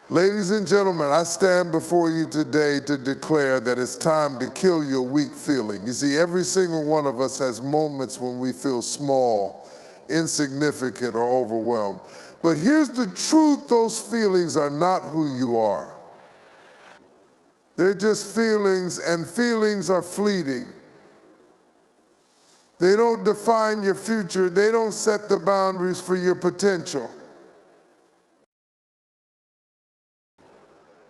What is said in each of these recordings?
Ladies and gentlemen, I stand before you today to declare that it's time to kill your weak feeling. You see, every single one of us has moments when we feel small, insignificant, or overwhelmed. But here's the truth: those feelings are not who you are. They're just feelings, and feelings are fleeting. They don't define your future. They don't set the boundaries for your potential.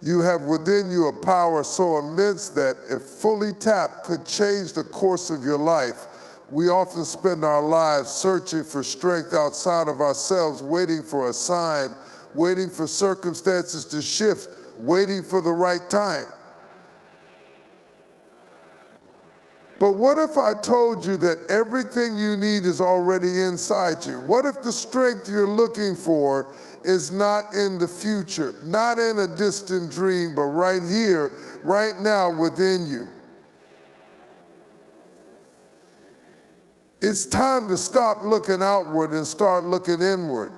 You have within you a power so immense that, if fully tapped, could change the course of your life. We often spend our lives searching for strength outside of ourselves, waiting for a sign, waiting for circumstances to shift, waiting for the right time. But what if I told you that everything you need is already inside you? What if the strength you're looking for is not in the future, not in a distant dream, but right here, right now within you? It's time to stop looking outward and start looking inward.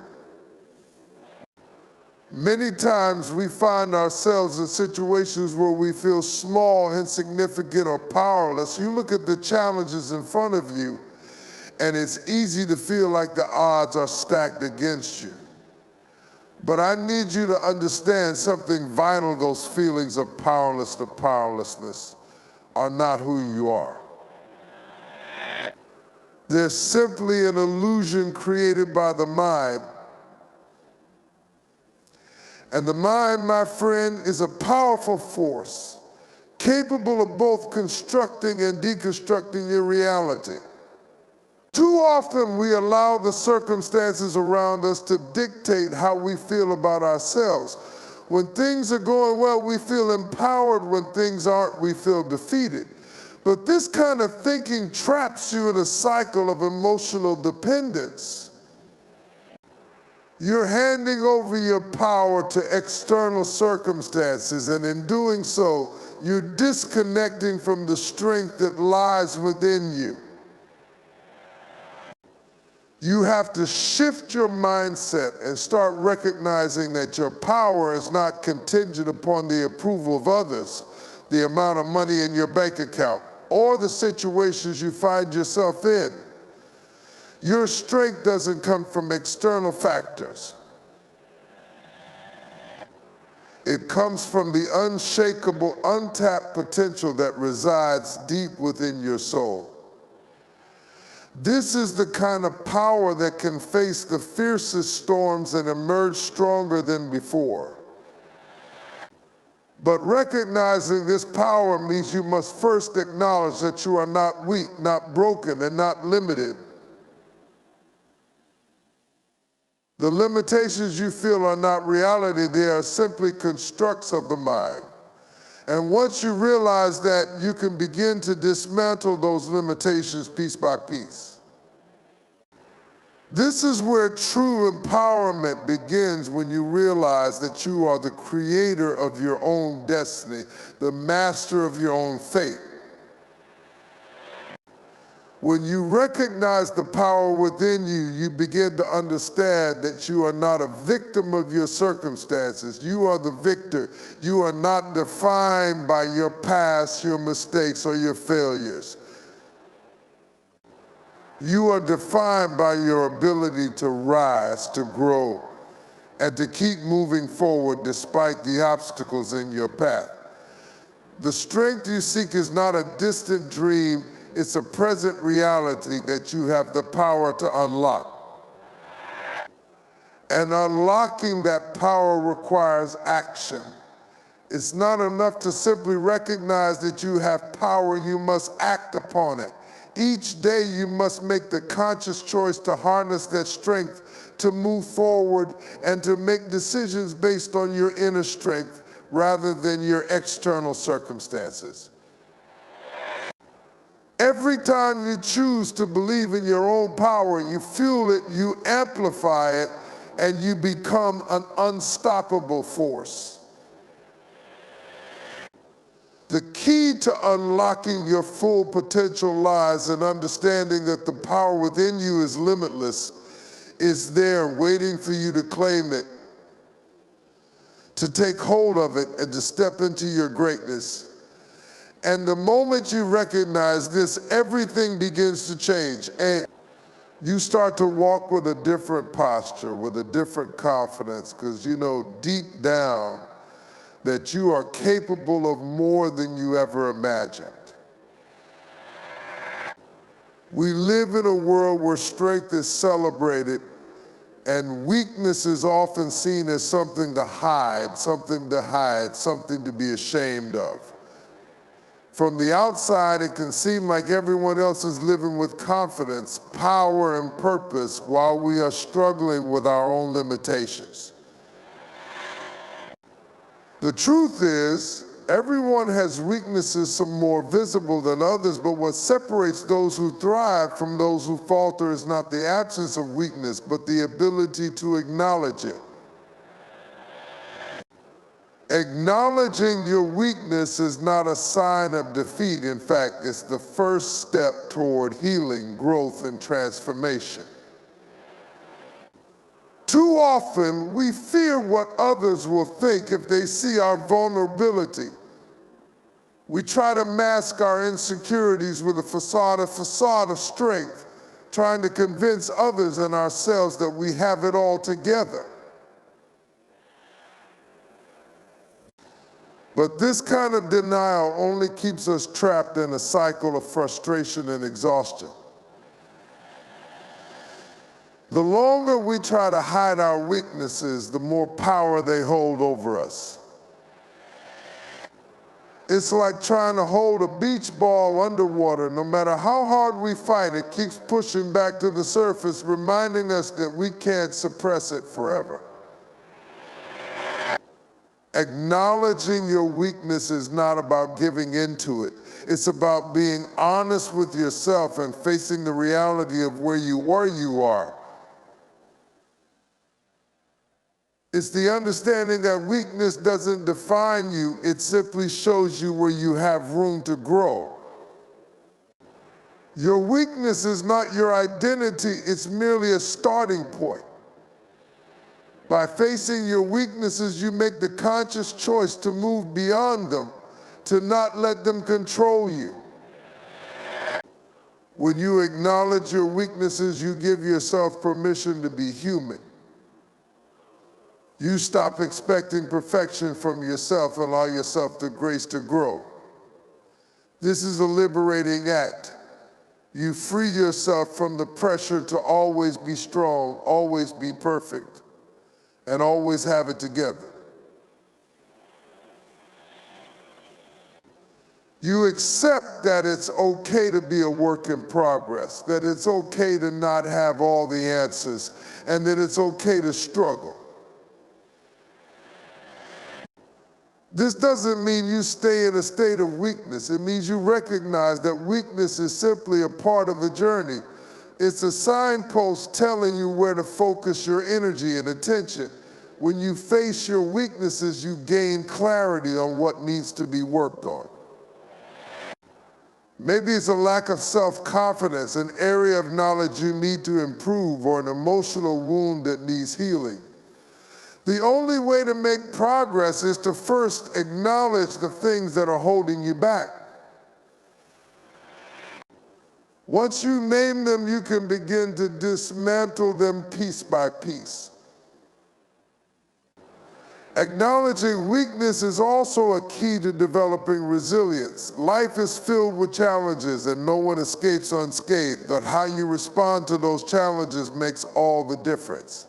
Many times we find ourselves in situations where we feel small, insignificant, or powerless. You look at the challenges in front of you, and it's easy to feel like the odds are stacked against you. But I need you to understand something vital: those feelings of powerlessness are not who you are. They're simply an illusion created by the mind. And the mind, my friend, is a powerful force, capable of both constructing and deconstructing your reality. Too often we allow the circumstances around us to dictate how we feel about ourselves. When things are going well, we feel empowered. When things aren't, we feel defeated. But this kind of thinking traps you in a cycle of emotional dependence. You're handing over your power to external circumstances, and in doing so, you're disconnecting from the strength that lies within you. You have to shift your mindset and start recognizing that your power is not contingent upon the approval of others, the amount of money in your bank account, or the situations you find yourself in. Your strength doesn't come from external factors. It comes from the unshakable, untapped potential that resides deep within your soul. This is the kind of power that can face the fiercest storms and emerge stronger than before. But recognizing this power means you must first acknowledge that you are not weak, not broken, and not limited. The limitations you feel are not reality. They are simply constructs of the mind. And once you realize that, you can begin to dismantle those limitations piece by piece. This is where true empowerment begins, when you realize that you are the creator of your own destiny, the master of your own fate. When you recognize the power within you, you begin to understand that you are not a victim of your circumstances. You are the victor. You are not defined by your past, your mistakes, or your failures. You are defined by your ability to rise, to grow, and to keep moving forward despite the obstacles in your path. The strength you seek is not a distant dream. It's a present reality that you have the power to unlock. And unlocking that power requires action. It's not enough to simply recognize that you have power. You must act upon it. Each day you must make the conscious choice to harness that strength, to move forward, and to make decisions based on your inner strength rather than your external circumstances. Every time you choose to believe in your own power, you fuel it, you amplify it, and you become an unstoppable force. The key to unlocking your full potential lies in understanding that the power within you is limitless, is there waiting for you to claim it. to take hold of it and to step into your greatness. And the moment you recognize this, everything begins to change. And you start to walk with a different posture, with a different confidence, because you know deep down that you are capable of more than you ever imagined. We live in a world where strength is celebrated and weakness is often seen as something to hide, something to be ashamed of. From the outside, it can seem like everyone else is living with confidence, power, and purpose while we are struggling with our own limitations. The truth is, everyone has weaknesses, some more visible than others, but what separates those who thrive from those who falter is not the absence of weakness, but the ability to acknowledge it. Acknowledging your weakness is not a sign of defeat. In fact, it's the first step toward healing, growth, and transformation. Too often, we fear what others will think if they see our vulnerability. We try to mask our insecurities with a facade of strength, trying to convince others and ourselves that we have it all together. But this kind of denial only keeps us trapped in a cycle of frustration and exhaustion. The longer we try to hide our weaknesses, the more power they hold over us. It's like trying to hold a beach ball underwater. No matter how hard we fight, it keeps pushing back to the surface, reminding us that we can't suppress it forever. Acknowledging your weakness is not about giving into it. It's about being honest with yourself and facing the reality of where you are. It's the understanding that weakness doesn't define you, it simply shows you where you have room to grow. Your weakness is not your identity, it's merely a starting point. By facing your weaknesses, you make the conscious choice to move beyond them, to not let them control you. When you acknowledge your weaknesses, you give yourself permission to be human. You stop expecting perfection from yourself and allow yourself the grace to grow. This is a liberating act. You free yourself from the pressure to always be strong, always be perfect, and always have it together. You accept that it's okay to be a work in progress, that it's okay to not have all the answers, and that it's okay to struggle. This doesn't mean you stay in a state of weakness. It means you recognize that weakness is simply a part of the journey. It's a signpost telling you where to focus your energy and attention. When you face your weaknesses, you gain clarity on what needs to be worked on. Maybe it's a lack of self-confidence, an area of knowledge you need to improve, or an emotional wound that needs healing. The only way to make progress is to first acknowledge the things that are holding you back. Once you name them, you can begin to dismantle them piece by piece. Acknowledging weakness is also a key to developing resilience. Life is filled with challenges and no one escapes unscathed, but how you respond to those challenges makes all the difference.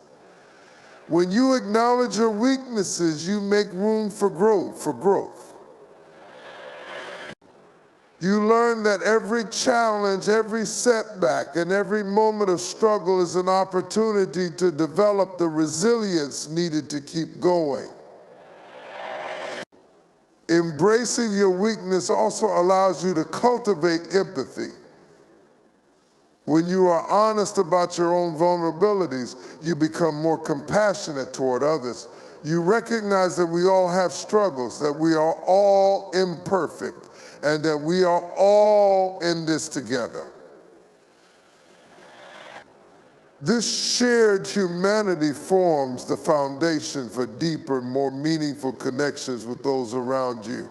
When you acknowledge your weaknesses, you make room for growth. You learn that every challenge, every setback, and every moment of struggle is an opportunity to develop the resilience needed to keep going. Embracing your weakness also allows you to cultivate empathy. When you are honest about your own vulnerabilities, you become more compassionate toward others. You recognize that we all have struggles, that we are all imperfect, and that we are all in this together. This shared humanity forms the foundation for deeper, more meaningful connections with those around you.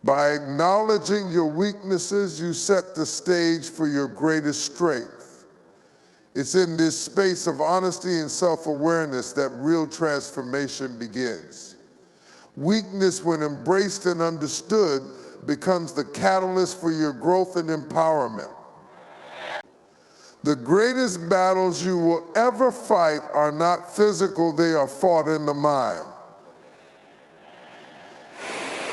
By acknowledging your weaknesses, you set the stage for your greatest strength. It's in this space of honesty and self-awareness that real transformation begins. Weakness, when embraced and understood, becomes the catalyst for your growth and empowerment. The greatest battles you will ever fight are not physical, they are fought in the mind.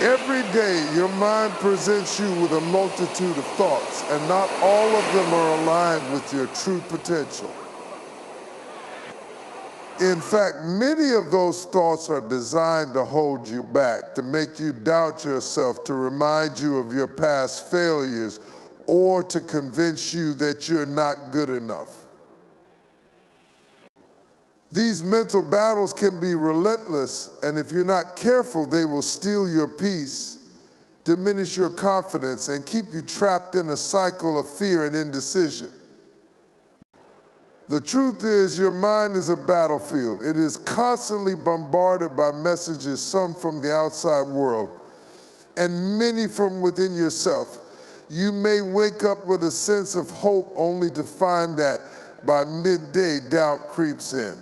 Every day, your mind presents you with a multitude of thoughts, and not all of them are aligned with your true potential. In fact, many of those thoughts are designed to hold you back, to make you doubt yourself, to remind you of your past failures, or to convince you that you're not good enough. These mental battles can be relentless, and if you're not careful, they will steal your peace, diminish your confidence, and keep you trapped in a cycle of fear and indecision. The truth is, your mind is a battlefield. It is constantly bombarded by messages, some from the outside world, and many from within yourself. You may wake up with a sense of hope only to find that by midday, doubt creeps in.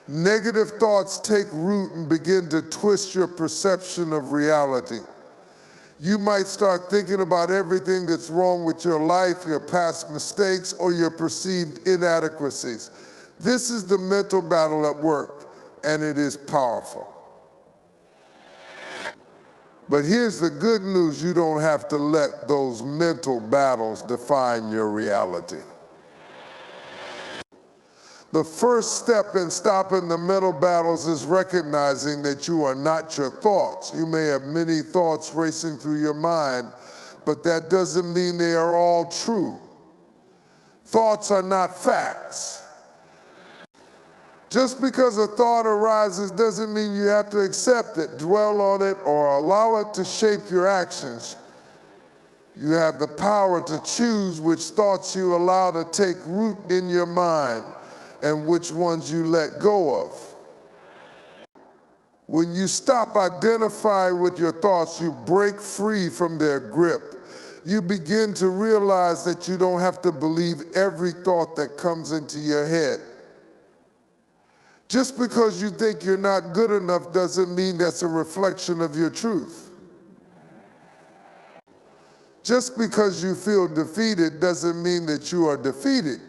Negative thoughts take root and begin to twist your perception of reality. You might start thinking about everything that's wrong with your life, your past mistakes, or your perceived inadequacies. This is the mental battle at work, and it is powerful. But here's the good news: you don't have to let those mental battles define your reality. The first step in stopping the mental battles is recognizing that you are not your thoughts. You may have many thoughts racing through your mind, but that doesn't mean they are all true. Thoughts are not facts. Just because a thought arises doesn't mean you have to accept it, dwell on it, or allow it to shape your actions. You have the power to choose which thoughts you allow to take root in your mind and which ones you let go of. When you stop identifying with your thoughts, you break free from their grip. You begin to realize that you don't have to believe every thought that comes into your head. Just because you think you're not good enough doesn't mean that's a reflection of your truth. Just because you feel defeated doesn't mean that you are defeated.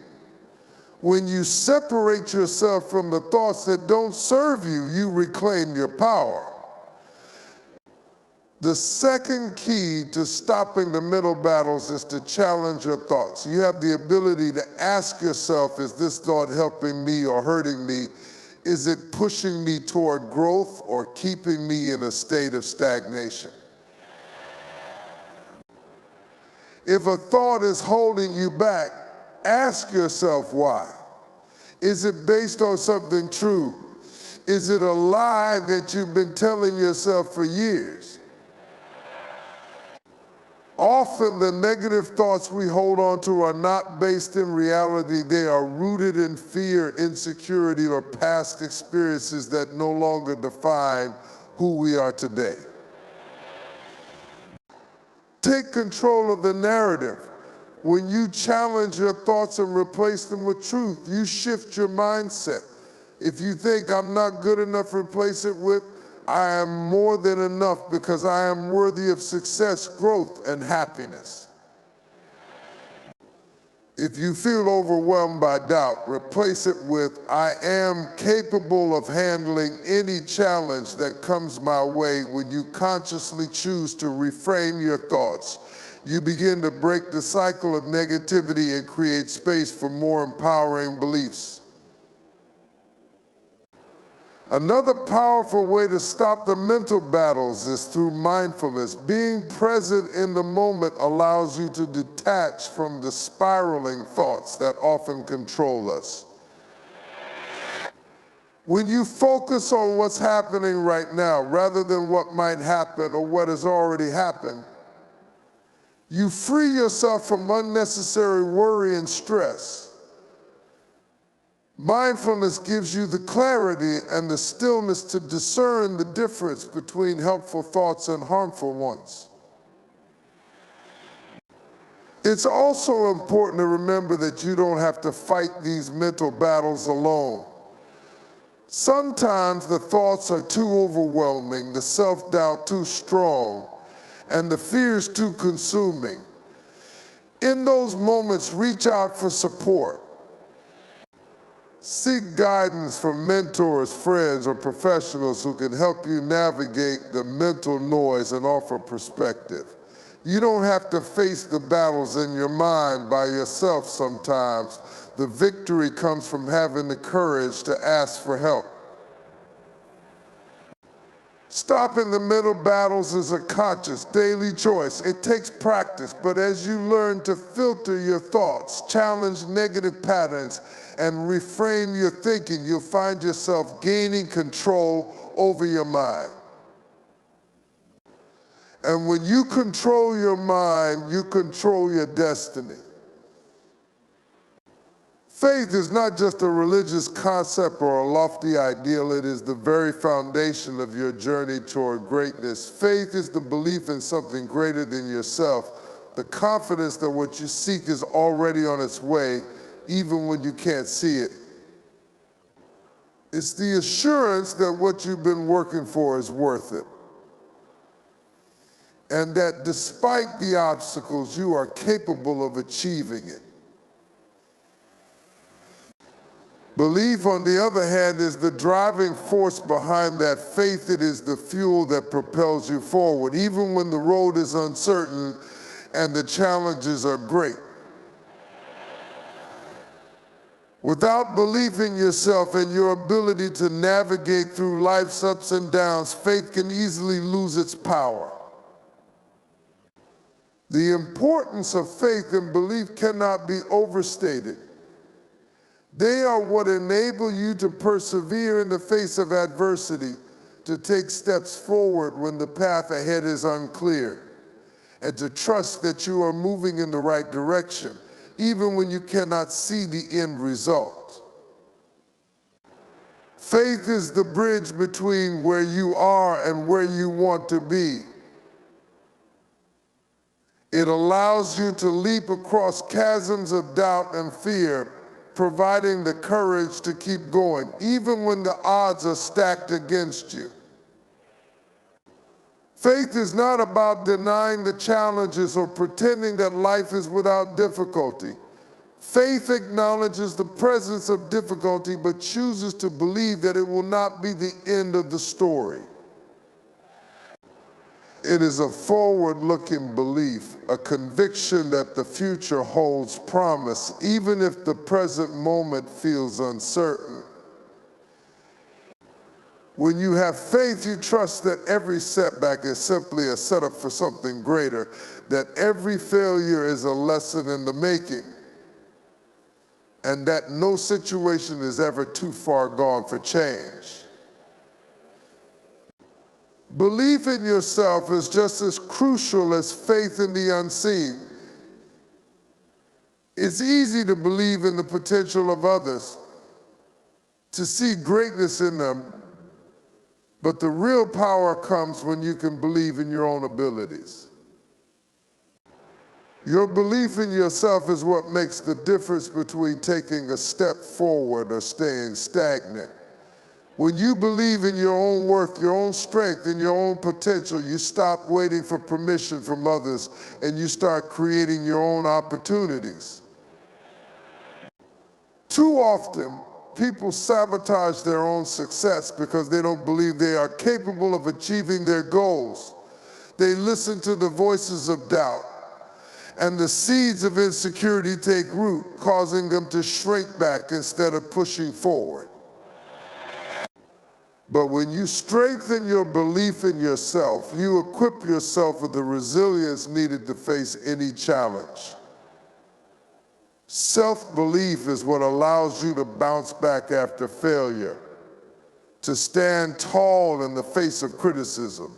When you separate yourself from the thoughts that don't serve you, you reclaim your power. The second key to stopping the mental battles is to challenge your thoughts. You have the ability to ask yourself, is this thought helping me or hurting me? Is it pushing me toward growth or keeping me in a state of stagnation? If a thought is holding you back, ask yourself why. Is it based on something true? Is it a lie that you've been telling yourself for years? Often the negative thoughts we hold on to are not based in reality. They are rooted in fear, insecurity, or past experiences that no longer define who we are today. Take control of the narrative. When you challenge your thoughts and replace them with truth, you shift your mindset. If you think I'm not good enough, replace it with I am more than enough because I am worthy of success, growth, and happiness. If you feel overwhelmed by doubt, replace it with I am capable of handling any challenge that comes my way. When you consciously choose to reframe your thoughts, you begin to break the cycle of negativity and create space for more empowering beliefs. Another powerful way to stop the mental battles is through mindfulness. Being present in the moment allows you to detach from the spiraling thoughts that often control us. When you focus on what's happening right now rather than what might happen or what has already happened, You free yourself from unnecessary worry and stress. Mindfulness gives you the clarity and the stillness to discern the difference between helpful thoughts and harmful ones. It's also important to remember that you don't have to fight these mental battles alone. Sometimes the thoughts are too overwhelming, the self-doubt too strong, and the fears too consuming. In those moments, reach out for support. Seek guidance from mentors, friends, or professionals who can help you navigate the mental noise and offer perspective. You don't have to face the battles in your mind by yourself sometimes. The victory comes from having the courage to ask for help. Stopping the mental battles is a conscious, daily choice. It takes practice, but as you learn to filter your thoughts, challenge negative patterns, and reframe your thinking, you'll find yourself gaining control over your mind. And when you control your mind, you control your destiny. Faith is not just a religious concept or a lofty ideal, it is the very foundation of your journey toward greatness. Faith is the belief in something greater than yourself, the confidence that what you seek is already on its way, even when you can't see it. It's the assurance that what you've been working for is worth it, and that despite the obstacles, you are capable of achieving it. Belief, on the other hand, is the driving force behind that faith. It is the fuel that propels you forward, even when the road is uncertain and the challenges are great. Without belief in yourself and your ability to navigate through life's ups and downs, faith can easily lose its power. The importance of faith and belief cannot be overstated. They are what enable you to persevere in the face of adversity, to take steps forward when the path ahead is unclear, and to trust that you are moving in the right direction, even when you cannot see the end result. Faith is the bridge between where you are and where you want to be. It allows you to leap across chasms of doubt and fear, providing the courage to keep going, even when the odds are stacked against you. Faith is not about denying the challenges or pretending that life is without difficulty. Faith acknowledges the presence of difficulty, but chooses to believe that it will not be the end of the story. It is a forward-looking belief, a conviction that the future holds promise, even if the present moment feels uncertain. When you have faith, you trust that every setback is simply a setup for something greater, that every failure is a lesson in the making, and that no situation is ever too far gone for change. Belief in yourself is just as crucial as faith in the unseen. It's easy to believe in the potential of others, to see greatness in them, but the real power comes when you can believe in your own abilities. Your belief in yourself is what makes the difference between taking a step forward or staying stagnant. When you believe in your own worth, your own strength, and your own potential, you stop waiting for permission from others and you start creating your own opportunities. Too often, people sabotage their own success because they don't believe they are capable of achieving their goals. They listen to the voices of doubt, and the seeds of insecurity take root, causing them to shrink back instead of pushing forward. But when you strengthen your belief in yourself, you equip yourself with the resilience needed to face any challenge. Self-belief is what allows you to bounce back after failure, to stand tall in the face of criticism,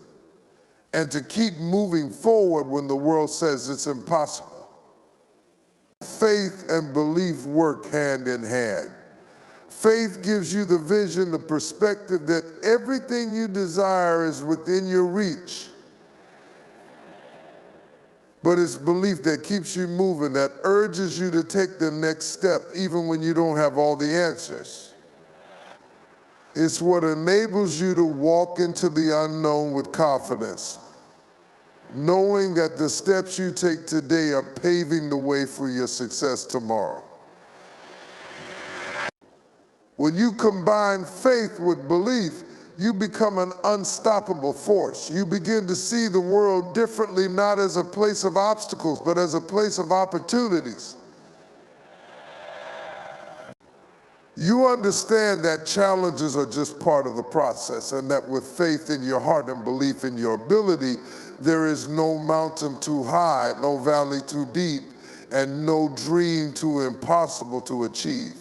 and to keep moving forward when the world says it's impossible. Faith and belief work hand in hand. Faith gives you the vision, the perspective that everything you desire is within your reach. But it's belief that keeps you moving, that urges you to take the next step, even when you don't have all the answers. It's what enables you to walk into the unknown with confidence, knowing that the steps you take today are paving the way for your success tomorrow. When you combine faith with belief, you become an unstoppable force. You begin to see the world differently, not as a place of obstacles, but as a place of opportunities. You understand that challenges are just part of the process, and that with faith in your heart and belief in your ability, there is no mountain too high, no valley too deep, and no dream too impossible to achieve.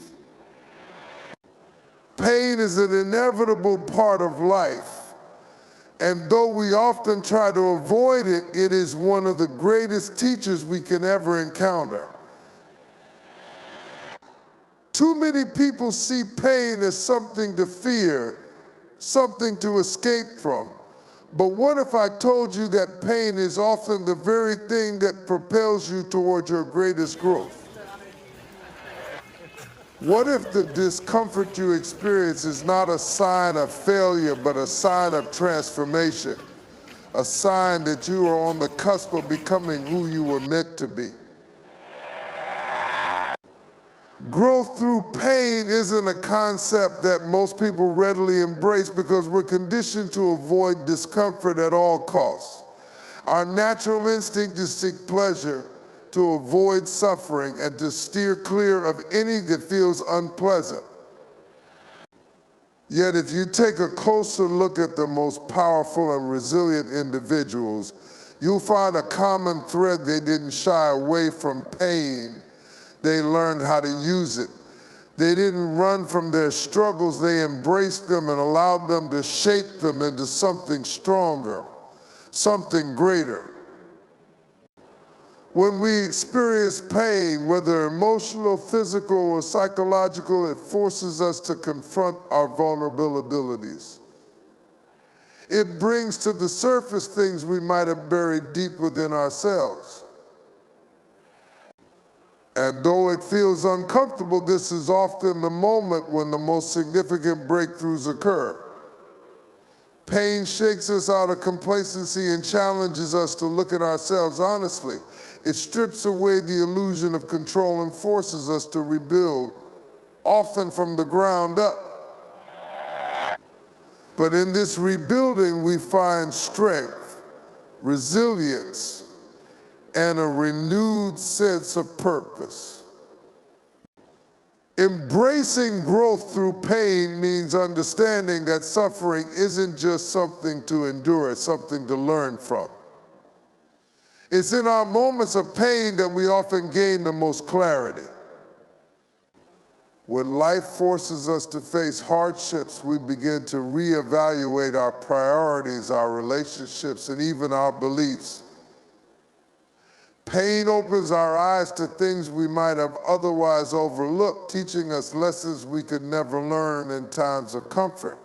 Pain is an inevitable part of life, and though we often try to avoid it, it is one of the greatest teachers we can ever encounter. Too many people see pain as something to fear, something to escape from. But what if I told you that pain is often the very thing that propels you toward your greatest growth? What if the discomfort you experience is not a sign of failure, but a sign of transformation, a sign that you are on the cusp of becoming who you were meant to be? Growth through pain isn't a concept that most people readily embrace because we're conditioned to avoid discomfort at all costs. Our natural instinct is to seek pleasure, to avoid suffering, and to steer clear of any that feels unpleasant. Yet if you take a closer look at the most powerful and resilient individuals, you'll find a common thread. They didn't shy away from pain. They learned how to use it. They didn't run from their struggles. They embraced them and allowed them to shape them into something stronger, something greater. When we experience pain, whether emotional, physical, or psychological, it forces us to confront our vulnerabilities. It brings to the surface things we might have buried deep within ourselves. And though it feels uncomfortable, this is often the moment when the most significant breakthroughs occur. Pain shakes us out of complacency and challenges us to look at ourselves honestly. It strips away the illusion of control and forces us to rebuild, often from the ground up. But in this rebuilding, we find strength, resilience, and a renewed sense of purpose. Embracing growth through pain means understanding that suffering isn't just something to endure, it's something to learn from. It's in our moments of pain that we often gain the most clarity. When life forces us to face hardships, we begin to reevaluate our priorities, our relationships, and even our beliefs. Pain opens our eyes to things we might have otherwise overlooked, teaching us lessons we could never learn in times of comfort.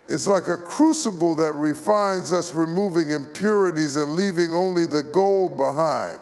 It's like a crucible that refines us, removing impurities and leaving only the gold behind.